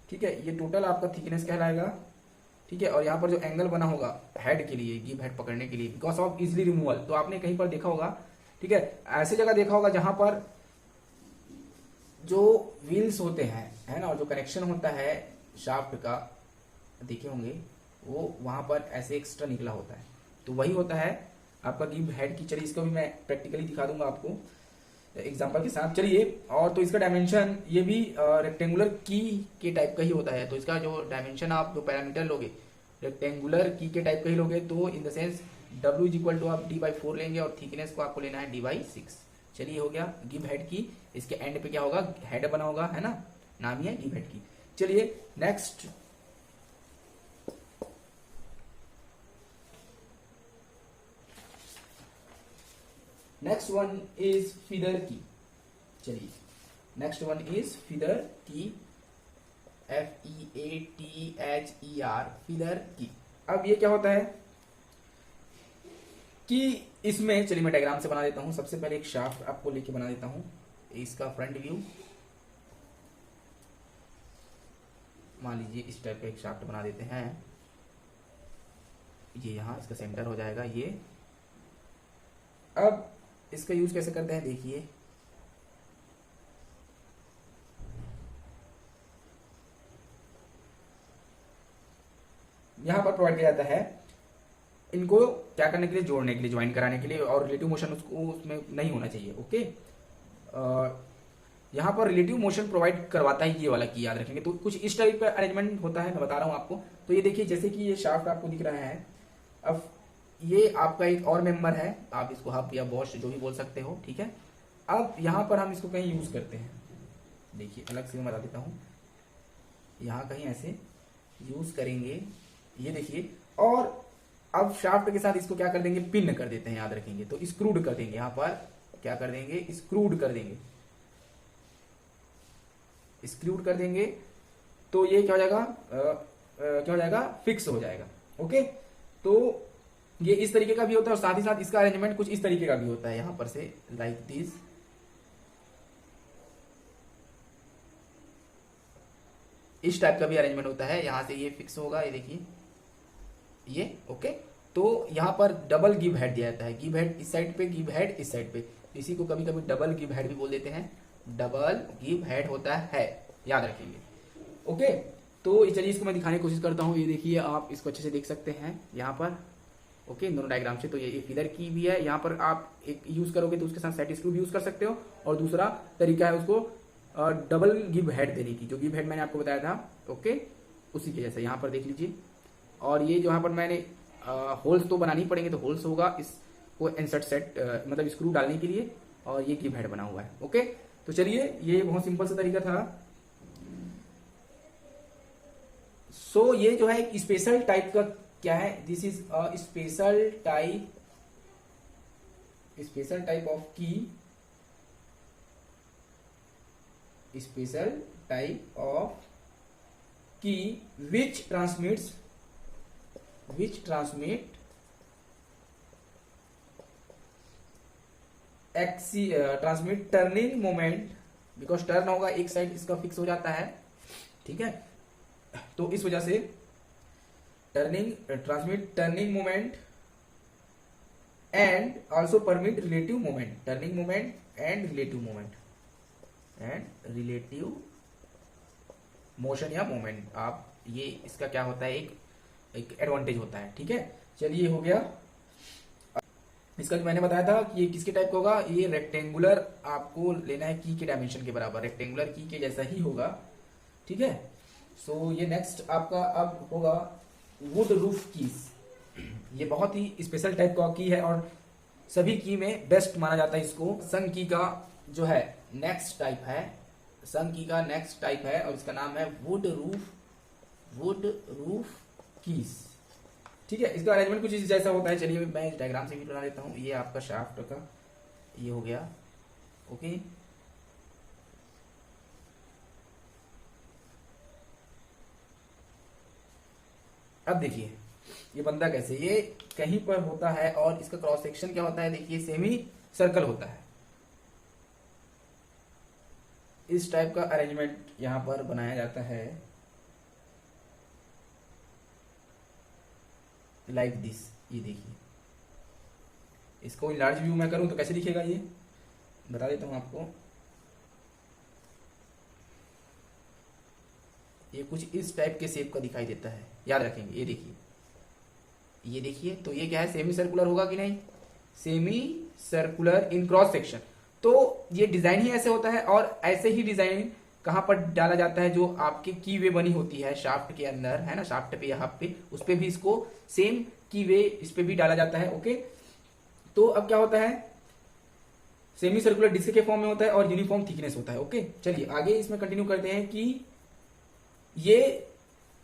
ठीक है, ये टोटल आपका थिकनेस कहलाएगा, ठीक है। और यहाँ पर जो एंगल बना होगा हेड के लिए, गिव हेड पकड़ने के लिए, बिकॉज ऑफ इजिली रिमूवल, तो आपने कहीं पर देखा होगा, ठीक है, ऐसी जगह देखा होगा जहां पर जो व्हील्स होते हैं, है ना, और जो कनेक्शन होता है शाफ्ट का, देखे होंगे, वो वहां पर ऐसे एक्स्ट्रा निकला होता है, तो वही होता है आपका गिव हेड की। चलिए इसको भी मैं प्रैक्टिकली दिखा दूंगा आपको एग्जांपल के साथ। चलिए, और तो इसका डायमेंशन ये भी रेक्टेंगुलर की के टाइप का ही होता है, तो इसका जो डायमेंशन आप जो पैरामीटर लोगे रेक्टेंगुलर की के टाइप का ही लोगे, तो in the sense W is equal to आप d/4 लेंगे और थिकनेस को आपको लेना है d/6। चलिए हो गया गिव हेड की। इसके एंड पे क्या होगा, हेड बना होगा, है ना, नाम ही है गिव हेड की। चलिए next, next one is feeder की। चलिए नेक्स्ट वन इज फीडर की, FEATHER, फीडर की। अब ये क्या होता है कि इसमें, चलिए मैं डायग्राम से बना देता हूं। सबसे पहले एक शाफ्ट आपको लेके बना देता हूं, इसका फ्रंट व्यू, मान लीजिए इस टाइप का एक शाफ्ट बना देते हैं, ये यहां इसका सेंटर हो जाएगा ये। अब इसका यूज कैसे करते हैं देखिए, यहां पर प्रोवाइड किया जाता है इनको क्या करने के लिए, जोड़ने के लिए, ज्वाइन कराने के लिए, और रिलेटिव मोशन उसको उसमें नहीं होना चाहिए, ओके। यहाँ पर रिलेटिव मोशन प्रोवाइड करवाता है ये वाला की, याद रखेंगे। तो कुछ इस टाइप का अरेंजमेंट होता है, मैं बता रहा हूँ आपको। तो ये देखिए, जैसे कि ये शाफ्ट आपको दिख रहा है, अब ये आपका एक और मेंबर है, आप इसको हब या बॉश जो भी बोल सकते हो, ठीक है। अब यहाँ पर हम इसको कहीं यूज करते हैं, देखिए अलग से मैं बता देता हूँ, यहाँ कहीं ऐसे यूज करेंगे, ये देखिए। और अब शाफ्ट के साथ इसको क्या कर देंगे, पिन कर देते हैं, याद रखेंगे। तो स्क्रूड कर देंगे, यहाँ पर क्या कर देंगे, स्क्रूड कर देंगे, स्क्रूड कर देंगे। तो ये क्या हो जाएगा, क्या हो जाएगा, फिक्स हो जाएगा, ओके। तो ये इस तरीके का भी होता है, और साथ ही साथ इसका अरेंजमेंट कुछ इस तरीके का भी होता है, यहां पर से लाइक दिस, इस टाइप का भी अरेंजमेंट होता है। यहां से ये फिक्स होगा, ये देखिए ये, ओके। तो यहां पर डबल गिव हेड दिया जाता है, गिव हेड इस साइड पे, गिव हेड इस साइड पे, इसी को कभी कभी डबल गिव हेड भी बोल देते हैं, डबल गिव हेड होता है, याद रखेंगे, ओके। तो चलिए इसको मैं दिखाने की कोशिश करता हूँ, ये देखिए आप इसको अच्छे से देख सकते हैं यहाँ पर, ओके, इन दोनों डायग्राम से। तो ये फीडर की भी है, यहाँ पर आप एक यूज करोगे तो उसके साथ सेट स्क्रू भी यूज कर सकते हो, और दूसरा तरीका है उसको डबल गिव हेड देने की, जो गिव हेड मैंने आपको बताया था, ओके, उसी के जैसे यहाँ पर देख लीजिए। और ये जो यहाँ पर मैंने होल्स तो बनानी पड़ेंगे, तो होल्स होगा इसको इंसर्ट सेट, मतलब स्क्रू डालने के लिए, और ये गिव हेड बना हुआ है, ओके। तो चलिए ये बहुत सिंपल सा तरीका था। सो ये जो है एक स्पेशल टाइप का क्या है, this is a special type of की, स्पेशल टाइप ऑफ की which transmit transmit turning moment, because turn होगा एक साइड, इसका फिक्स हो जाता है, ठीक है। तो इस वजह से transmit turning moment and also permit relative moment, turning moment and relative motion या मोमेंट, आप ये इसका क्या होता है, एक एडवांटेज होता है, ठीक है। चलिए हो गया इसका, मैंने बताया था कि ये किसके टाइप का होगा, ये रेक्टेंगुलर आपको लेना है की के डायमेंशन के बराबर, रेक्टेंगुलर की के जैसा ही होगा, ठीक है। सो ये नेक्स्ट आपका अब होगा वुड रूफ कीज। ये बहुत ही स्पेशल टाइप का की है, और सभी की में बेस्ट माना जाता है इसको। संग की का जो है नेक्स्ट टाइप है, संग की का नेक्स्ट टाइप है, और इसका नाम है वुड रूफ कीज, ठीक है। इसका अरेंजमेंट कुछ इस जैसा होता है। चलिए मैं इस डायग्राम से भी बना देता हूँ। ये आपका शाफ्ट का ये हो गया, ओके। अब देखिए ये बंदा कैसे, ये कहीं पर होता है, और इसका क्रॉस सेक्शन क्या होता है, देखिए सेमी सर्कल होता है, इस टाइप का अरेंजमेंट यहाँ पर बनाया जाता है, लाइक दिस। ये देखिए, इसको लार्ज व्यू में करूँ तो कैसे दिखेगा ये बता देता हूँ आपको। ये कुछ इस टाइप के शेप का दिखाई देता है, याद रखेंगे। ये देखिए, ये देखिए, तो ये क्या है, सेमी सर्कुलर होगा कि नहीं, semi circular in cross section. तो ये डिजाइन ही ऐसे होता है, और ऐसे ही डिजाइन कहां पर डाला जाता है, जो आपके की वे बनी होती है शाफ्ट के अंदर, है ना, शाफ्ट पे या हब पे, उस पे भी इसको सेम की वे इस पे भी डाला जाता है। ओके, तो अब क्या होता है, सेमी सर्कुलर डिस्क के फॉर्म में होता है और यूनिफॉर्म थिकनेस होता है। ओके, चलिए आगे इसमें कंटिन्यू करते हैं कि ये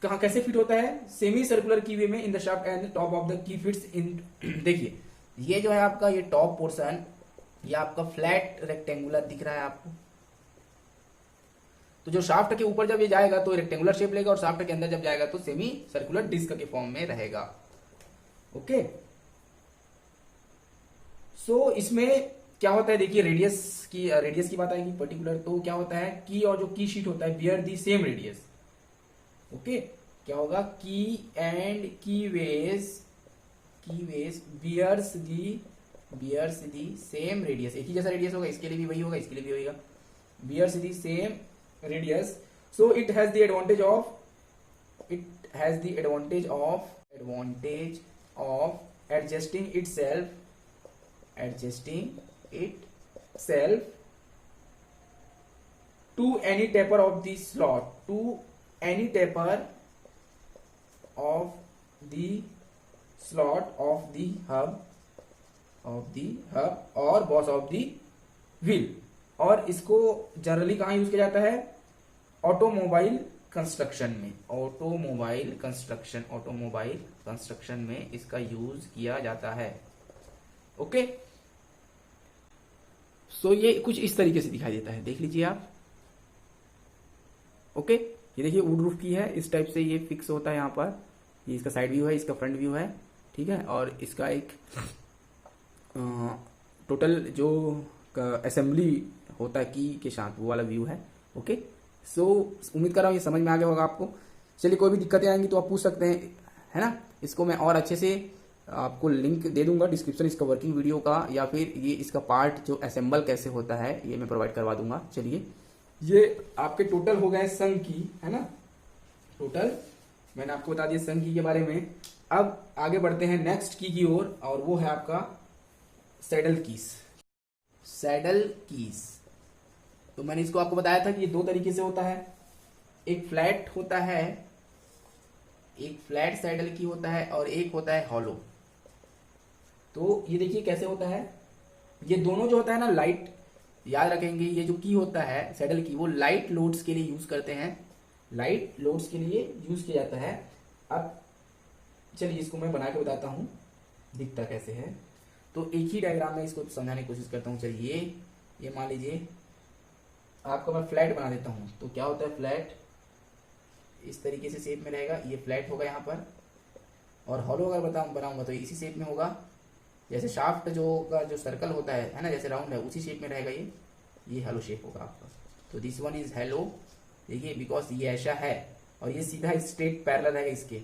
कहा कैसे फिट होता है। सेमी सर्कुलर की वे में in the shaft and top of the key fits इन। देखिए, ये जो है आपका ये टॉप पोर्शन, ये आपका फ्लैट रेक्टेंगुलर दिख रहा है आपको। तो जो शाफ्ट के ऊपर जब ये जाएगा तो रेक्टेंगुलर शेप लेगा, और शाफ्ट के अंदर जब जाएगा तो सेमी सर्कुलर डिस्क के फॉर्म में रहेगा। ओके, सो इसमें क्या होता है, देखिए रेडियस की बात आएगी पर्टिकुलर, तो क्या होता है, की और जो की शीट होता है bear the same radius. Okay, क्या होगा, key and keyway bears the same radius, एक ही जैसा रेडियस होगा, इसके लिए भी वही होगा, इसके लिए भी वही होगा, bears the same radius. So it has the advantage of adjusting itself to any taper of the slot of the hub और boss of the wheel। और इसको जनरली कहाँ यूज किया जाता है, ऑटोमोबाइल कंस्ट्रक्शन में इसका यूज किया जाता है। ओके, सो ये कुछ इस तरीके से दिखाई देता है, देख लीजिए आप। ओके, ये देखिए वुड रूफ की है, इस टाइप से ये फिक्स होता है यहाँ पर। ये इसका साइड व्यू है, इसका फ्रंट व्यू है, ठीक है, और इसका एक टोटल जो असेंबली होता है की के साथ, वो वाला व्यू है। ओके, सो उम्मीद कर रहा हूँ ये समझ में आ गया होगा आपको। चलिए, कोई भी दिक्कतें आएंगी तो आप पूछ सकते हैं, है ना। इसको मैं और अच्छे से आपको लिंक दे दूंगा डिस्क्रिप्शन, इसका वर्किंग वीडियो का, या फिर ये इसका पार्ट जो असेंबल कैसे होता है ये मैं प्रोवाइड करवा दूंगा। चलिए, ये आपके टोटल हो गए संघ की, है ना, टोटल मैंने आपको बता दिया संघ की के बारे में। अब आगे बढ़ते हैं नेक्स्ट की ओर, और वो है आपका सैडल कीस। तो मैंने इसको आपको बताया था कि ये दो तरीके से होता है, एक फ्लैट होता है, एक फ्लैट सैडल की होता है, और एक होता है हॉलो। तो ये देखिए कैसे होता है, ये दोनों जो होता है ना, लाइट, याद रखेंगे, ये जो की होता है सैडल की, वो लाइट लोड्स के लिए यूज करते हैं, लाइट लोड्स के लिए यूज किया जाता है। अब चलिए इसको मैं बना के बताता हूं दिखता कैसे है। तो एक ही डायग्राम में इसको समझाने की कोशिश करता हूं। चलिए, ये मान लीजिए आपको मैं फ्लैट बना देता हूं। तो क्या होता है, फ्लैट इस तरीके से शेप में रहेगा, ये फ्लैट होगा यहाँ पर, और हॉलो अगर बनाऊंगा तो इसी शेप में होगा, जैसे शाफ्ट जो सर्कल होता है ना, जैसे राउंड है, उसी शेप में रहेगा ये हेलो शेप होगा आपका। तो दिस वन इज हेलो, देखिए, बिकॉज ये ऐसा है और ये सीधा स्ट्रेट पैरेलल है इसके,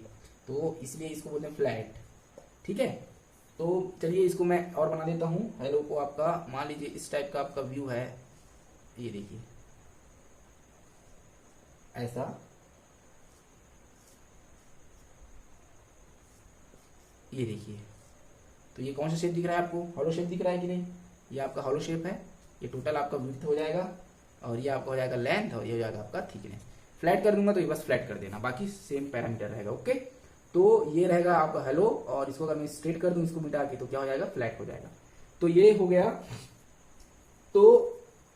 तो इसलिए इसको बोलते हैं फ्लैट। ठीक है, तो चलिए इसको मैं और बना देता हूँ। हेलो को आपका मान लीजिए इस टाइप का आपका व्यू है, ये देखिए ऐसा, ये देखिए। तो ये कौन सा शेप दिख रहा है आपको, हॉलो शेप दिख रहा है कि नहीं, ये आपका हॉलो शेप है। ये टोटल आपका विड्थ हो जाएगा, और ये आपका हो जाएगा लेंथ, और ये हो जाएगा आपका थिकनेस। फ्लैट कर दूंगा तो ये बस फ्लैट कर देना, बाकी सेम पैरामीटर रहेगा। ओके, तो ये रहेगा आपका हेलो, और इसको अगर मैं स्ट्रेट कर दूं इसको मिटा के, तो क्या हो जाएगा, फ्लैट हो जाएगा। तो ये हो गया। तो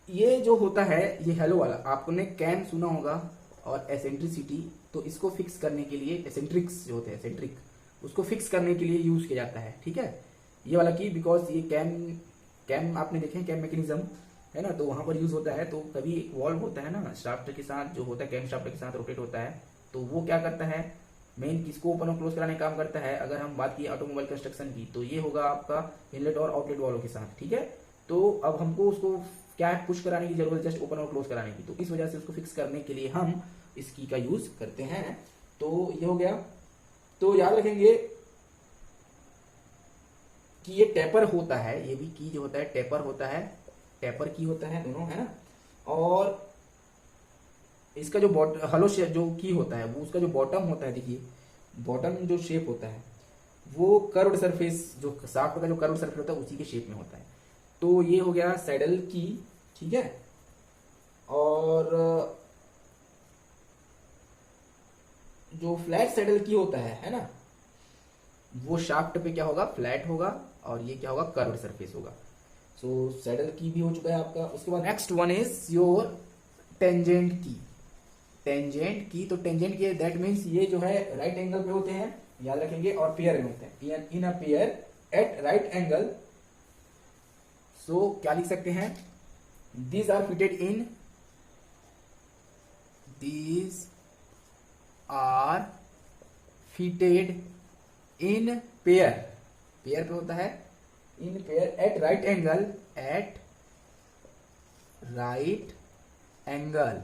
ये जो होता है ये हेलो वाला, आपने कैम सुना होगा, और एसेंट्रिसिटी, तो इसको फिक्स करने के लिए, एसेंट्रिक्स जो होते हैं, एसेंट्रिक, उसको फिक्स करने के लिए यूज किया जाता है। ठीक है, ये वाला की, बिकॉज ये कैम आपने देखे कैम मैकेनिज्म है ना, तो वहां पर यूज होता है। तो कभी एक वॉल्व होता है ना शाफ्ट के साथ, जो होता है कैम शाफ्ट के साथ रोटेट होता है, तो वो क्या करता है, मेन किसको ओपन और क्लोज कराने का काम करता है। अगर हम बात की ऑटोमोबाइल कंस्ट्रक्शन की, तो ये होगा आपका इनलेट और आउटलेट वालों के साथ। ठीक है, तो अब हमको उसको क्या है, पुश कराने की जरूरत है, जस्ट ओपन और क्लोज कराने की। तो इस वजह से उसको फिक्स करने के लिए हम इस की का यूज करते हैं। तो ये हो गया। तो याद रखेंगे कि ये टेपर होता है, ये भी की जो होता है टेपर होता है, टेपर की होता है, दोनों है ना। और इसका जो हलो जो की होता है वो उसका जो बॉटम होता है, देखिए बॉटम जो शेप होता है वो कर्व्ड सरफेस, जो शाफ्ट का जो कर्व्ड सरफेस होता है उसी के शेप में होता है। तो ये हो गया सैडल की, ठीक है। और जो फ्लैट सैडल की होता है ना, वो शाफ्ट पे क्या होगा, फ्लैट होगा, और ये क्या होगा, कर्व्ड सरफेस होगा। सो सैडल की भी हो चुका है आपका। उसके बाद next one is your tangent की। टेंजेंट की, तो टेंजेंट की दैट मीन्स ये जो है राइट एंगल पे होते हैं, याद रखेंगे, और पेयर में होते हैं, in a pair at right angle. So क्या लिख सकते हैं, these are fitted in, these are fitted in pair, pair पे होता है, in pair at right angle, at right angle,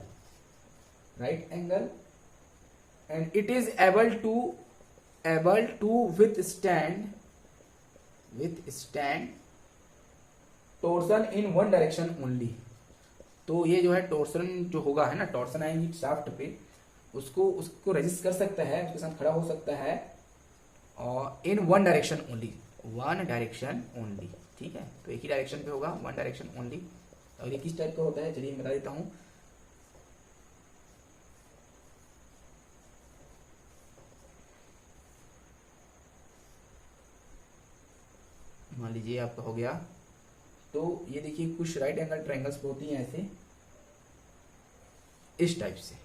right angle, and it is able to withstand torsion in one direction only। तो ये जो है torsion जो होगा है ना, टोर्सन आएगी शाफ्ट पे, उसको रेजिस्ट कर सकता है, उसके साथ खड़ा हो सकता है, और in one direction only, one direction only, ठीक है। तो एक ही डायरेक्शन पे होगा, वन डायरेक्शन ओनली। और ये किस टाइप का होता है, चलिए मैं बता देता हूं। मान लीजिए आपका हो गया, तो ये देखिए कुछ राइट एंगल ट्रायंगल्स होती हैं ऐसे, इस टाइप से,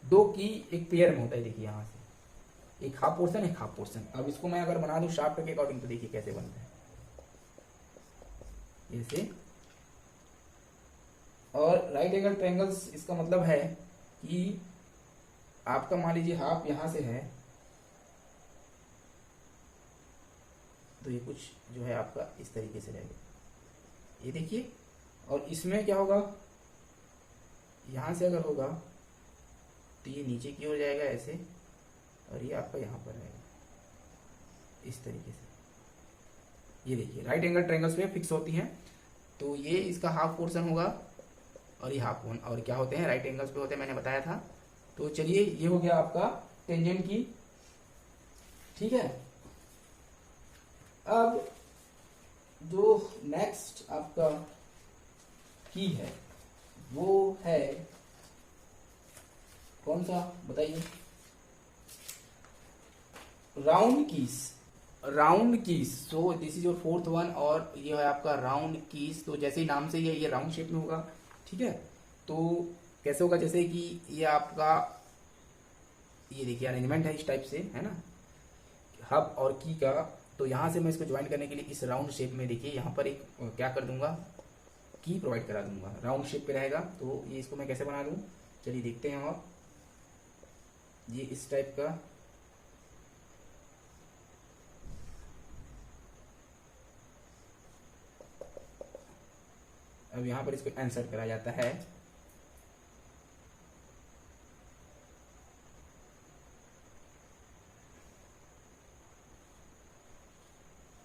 दो की एक पेयर में होता है, देखिए यहां से एक हाफ पोर्शन, एक हाफ पोर्शन। अब इसको मैं अगर बना दूं शाफ्ट के अकॉर्डिंग, तो देखिए कैसे बनता है ऐसे। और राइट एंगल ट्रायंगल्स इसका मतलब है कि आपका मान लीजिए हाफ यहां से है, तो ये कुछ जो है आपका इस तरीके से रहेगा, ये देखिए। और इसमें क्या होगा, यहां से अगर होगा तो ये नीचे की ओर जाएगा ऐसे, और ये आपका यहां पर रहेगा इस तरीके से। ये देखिए राइट एंगल ट्रायंगल्स पे फिक्स होती हैं। तो ये इसका हाफ पोर्शन होगा, और ये हाफ वन, और क्या होते हैं, राइट एंगल्स पे होते हैं, मैंने बताया था। तो चलिए ये हो गया आपका टेंजेंट की, ठीक है। अब जो नेक्स्ट आपका की है वो है कौन सा, बताइए, round keys, round keys. So this is your fourth one, और ये है आपका राउंड कीज। तो जैसे ही नाम से ये राउंड शेप में होगा, ठीक है। तो कैसे होगा, जैसे कि ये आपका, ये देखिए अरेंजमेंट है इस टाइप से, है ना, हब और की का। तो यहां से मैं इसको ज्वाइन करने के लिए इस राउंड शेप में देखिए यहां पर एक क्या कर दूंगा, की प्रोवाइड करा दूंगा, राउंड शेप पे रहेगा। तो ये इसको मैं कैसे बना लूं, चलिए देखते हैं। और ये इस टाइप का, अब यहां पर इसको इंसर्ट करा जाता है।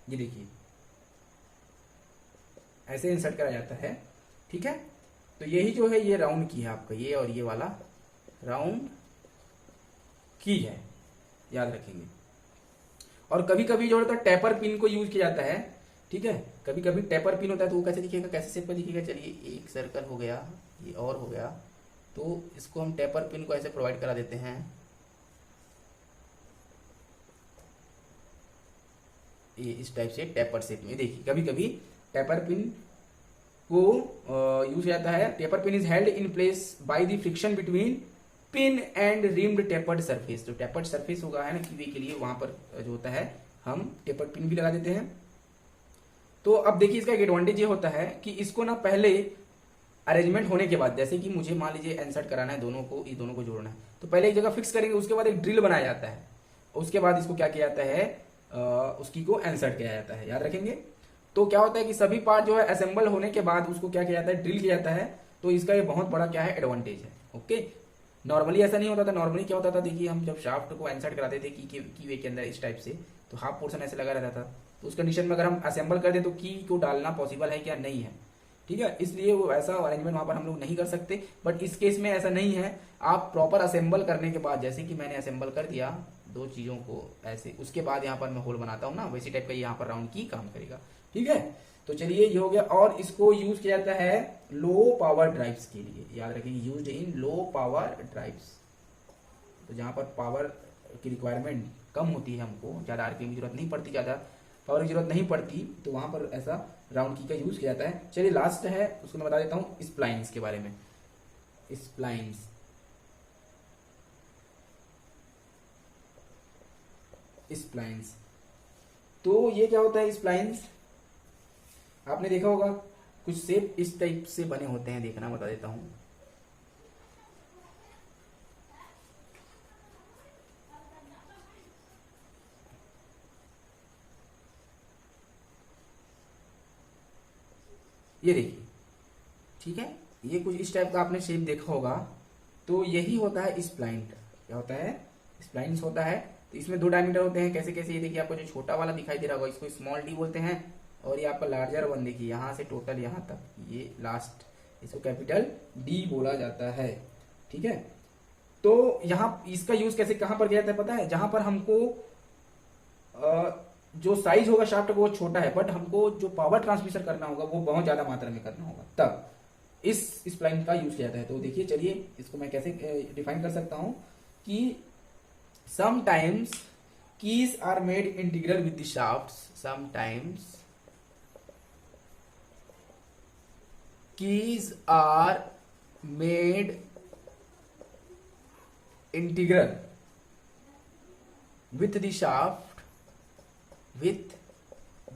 ये देखिए ऐसे इंसर्ट करा जाता है, ठीक है। तो यही जो है ये राउंड की है आपका, ये और ये वाला राउंड की है, याद रखेंगे। और कभी कभी जो होता है टैपर पिन को यूज किया जाता है, ठीक है। कभी कभी टैपर पिन होता है, तो वो कैसे दिखेगा, कैसे शेप में दिखेगा, चलिए एक सर्कल हो गया, ये और हो गया। तो इसको हम टैपर पिन को ऐसे प्रोवाइड करा देते हैं, ये इस टाइप से टैपर शेप में। देखिए कभी कभी टैपर पिन को यूज किया जाता है। Tapper pin is held in place by the friction between pin and rimmed tapered surface. तो टेपर्ड सरफेस होगा है ना कीवी के लिए, वहां पर जो होता है हम टेपर्ड पिन भी लगा देते हैं। तो अब देखिए इसका एक एडवांटेज ये होता है कि इसको ना पहले अरेंजमेंट होने के बाद, जैसे कि मुझे मान लीजिए इंसर्ट कराना है दोनों को, ये दोनों को जोड़ना है, तो पहले एक जगह फिक्स करेंगे, उसके बाद एक ड्रिल बनाया जाता है, उसके बाद इसको क्या किया जाता है, उसकी को इंसर्ट किया जाता है, याद रखेंगे। तो क्या होता है कि सभी पार्ट जो है असेंबल होने के बाद उसको क्या किया जाता है, ड्रिल किया जाता है। तो इसका ये बहुत बड़ा क्या है, एडवांटेज है। ओके, नॉर्मली ऐसा नहीं होता था। नॉर्मली क्या होता था, देखिए हम जब शाफ्ट को इंसर्ट कराते थे की वे के अंदर इस टाइप से, तो हाफ पोर्शन ऐसे लगा रहता था। तो उस कंडीशन में अगर हम असेंबल कर दें तो की को डालना पॉसिबल है क्या, नहीं है। ठीक है, इसलिए वो ऐसा अरेंजमेंट वहां पर हम लोग नहीं कर सकते। बट इस केस में ऐसा नहीं है, आप प्रॉपर असेंबल करने के बाद, जैसे कि मैंने असेंबल कर दिया दो चीजों को ऐसे, उसके बाद यहाँ पर मैं होल बनाता हूँ ना, वैसी टाइप का यहाँ पर राउंड की काम करेगा। ठीक है, तो चलिए ये हो गया। और इसको यूज किया जाता है लो पावर ड्राइव्स के लिए, याद रखेंगे, used in low power drives. तो जहां पर पावर की रिक्वायरमेंट कम होती है, हमको ज्यादा आरपीएम की जरूरत नहीं पड़ती, ज्यादा पावर की जरूरत नहीं पड़ती, तो वहां पर ऐसा राउंड की का यूज किया जाता है। चलिए लास्ट है, उसको मैं बता देता हूँ स्प्लाइंस के बारे में। स्प्लाइंस, स्प्लाइंस, तो ये क्या होता है स्प्लाइंस, आपने देखा होगा कुछ शेप इस टाइप से बने होते हैं, देखना बता देता हूं। ये देखिए, ठीक है, ये कुछ इस टाइप का आपने शेप देखा होगा। तो यही होता है स्प्लाइंट। क्या होता है, स्प्लाइंस होता है। तो इसमें दो डायमीटर होते हैं, कैसे कैसे, ये देखिए आपको जो छोटा वाला दिखाई दे रहा होगा, इसको स्मॉल डी बोलते हैं। और ये आपका लार्जर वन देखिए, यहाँ से टोटल यहाँ तक, ये लास्ट, इसको कैपिटल डी बोला जाता है। ठीक है, तो यहाँ इसका यूज कैसे कहां पर किया जाता है पता है, जहां पर हमको जो साइज होगा शाफ्ट का वो छोटा है, बट हमको जो पावर ट्रांसमिशन करना होगा वो बहुत ज्यादा मात्रा में करना होगा, तब इस स्प्लाइन का यूज किया जाता है। तो देखिए, चलिए इसको मैं कैसे डिफाइन कर सकता हूं कि sometimes keys are made integral with the shafts, sometimes keys are made integral with the shaft, with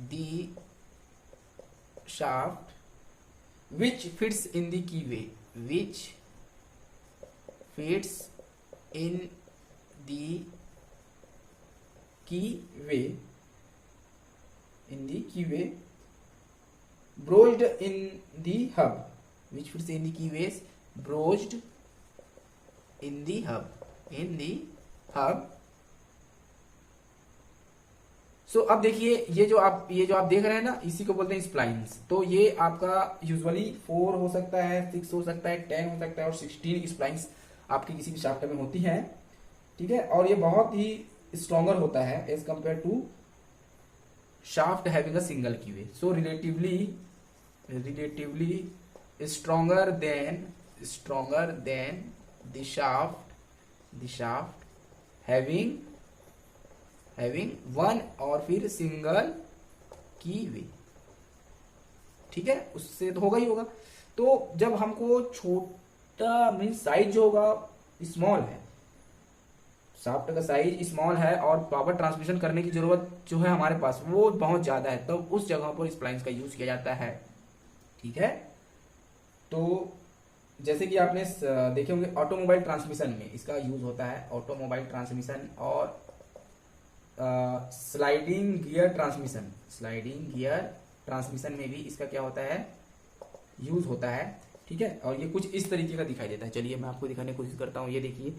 the shaft which fits in the keyway, which fits in the keyway, in the keyway, broached in the hub, which fits in the keyways, broached in the hub, in the hub। सो अब देखिए, ये जो आप देख रहे हैं ना, इसी को बोलते हैं स्प्लाइंस। तो ये आपका यूजुअली 4 हो सकता है, 6 हो सकता है, 10 हो सकता है, और 16 स्प्लाइंस आपके किसी भी शाफ्ट में होती हैं। ठीक है, और ये बहुत ही स्ट्रॉन्गर होता है as compare to shaft having a single keyway. So relatively stronger than the shaft having one और फिर सिंगल की वे। ठीक है, उससे तो होगा ही होगा। तो जब हमको छोटा मीन साइज जो होगा स्मॉल है, शाफ्ट का साइज स्मॉल है और पावर ट्रांसमिशन करने की जरूरत जो है हमारे पास वो बहुत ज्यादा है, तो उस जगह पर स्प्लाइंस का यूज किया जाता है। ठीक है, तो जैसे कि आपने देखे होंगे ऑटोमोबाइल ट्रांसमिशन में इसका यूज होता है, ऑटोमोबाइल ट्रांसमिशन और स्लाइडिंग गियर ट्रांसमिशन में भी इसका क्या होता है, यूज होता है। ठीक है, और ये कुछ इस तरीके का दिखाई देता है। चलिए मैं आपको दिखाने की कोशिश करता हूँ। ये देखिए,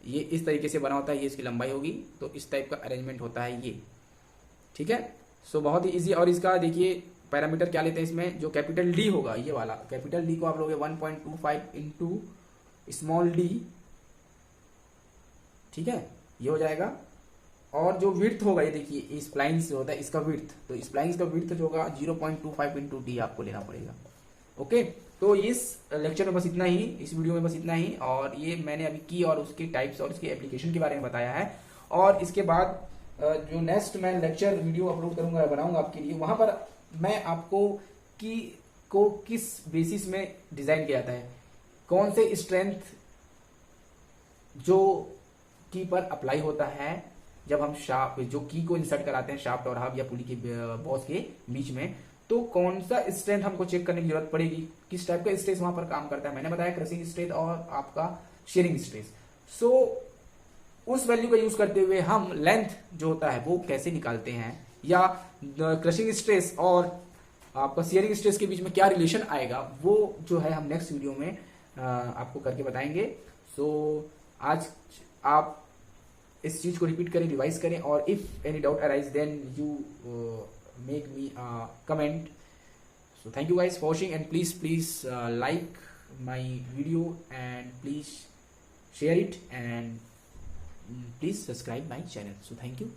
ये इस तरीके से बना होता है, ये इसकी लंबाई होगी, तो इस टाइप का अरेंजमेंट होता है ये। ठीक है, सो बहुत ही इजी। और इसका देखिए पैरामीटर क्या लेते हैं इसमें, जो कैपिटल डी होगा, ये वाला कैपिटल डी को आप लोगे 1.25 इंटू स्मॉल डी। ठीक है, ये हो जाएगा। और जो विड्थ होगा, ये देखिए स्प्लाइंस होता है इसका विड्थ, तो स्प्लाइंस का विड्थ जो होगा 0.25 इंटू डी आपको लेना पड़ेगा। ओके, तो इस लेक्चर में बस इतना ही, इस वीडियो में बस इतना ही। और ये मैंने अभी की और उसके टाइप्स और इसके एप्लीकेशन के बारे में बताया है। और इसके बाद जो नेक्स्ट मैं लेक्चर वीडियो अपलोड करूंगा, बनाऊंगा आपके लिए, वहां पर मैं आपको की को किस बेसिस में डिजाइन किया जाता है, कौन से स्ट्रेंथ जो की पर अप्लाई होता है जब हम शाफ्ट जो की को इंसर्ट कराते हैं शाफ्ट और हब या पुली के बॉस के बीच में, तो कौन सा स्ट्रेंथ हमको चेक करने की जरूरत पड़ेगी, किस टाइप का स्ट्रेस वहां पर काम करता है। मैंने बताया क्रशिंग स्ट्रेस और आपका शेयरिंग स्ट्रेस। सो उस वैल्यू का यूज करते हुए हम लेंथ जो होता है वो कैसे निकालते हैं, या क्रशिंग स्ट्रेस और आपका शेयरिंग स्ट्रेस के बीच में क्या रिलेशन आएगा, वो जो है हम नेक्स्ट वीडियो में आपको करके बताएंगे। सो आज आप इस चीज को रिपीट करें, रिवाइज करें, और if any doubt arise then you make me comment. So thank you guys for watching, and please like my video and please share it, and please subscribe my channel. So thank you.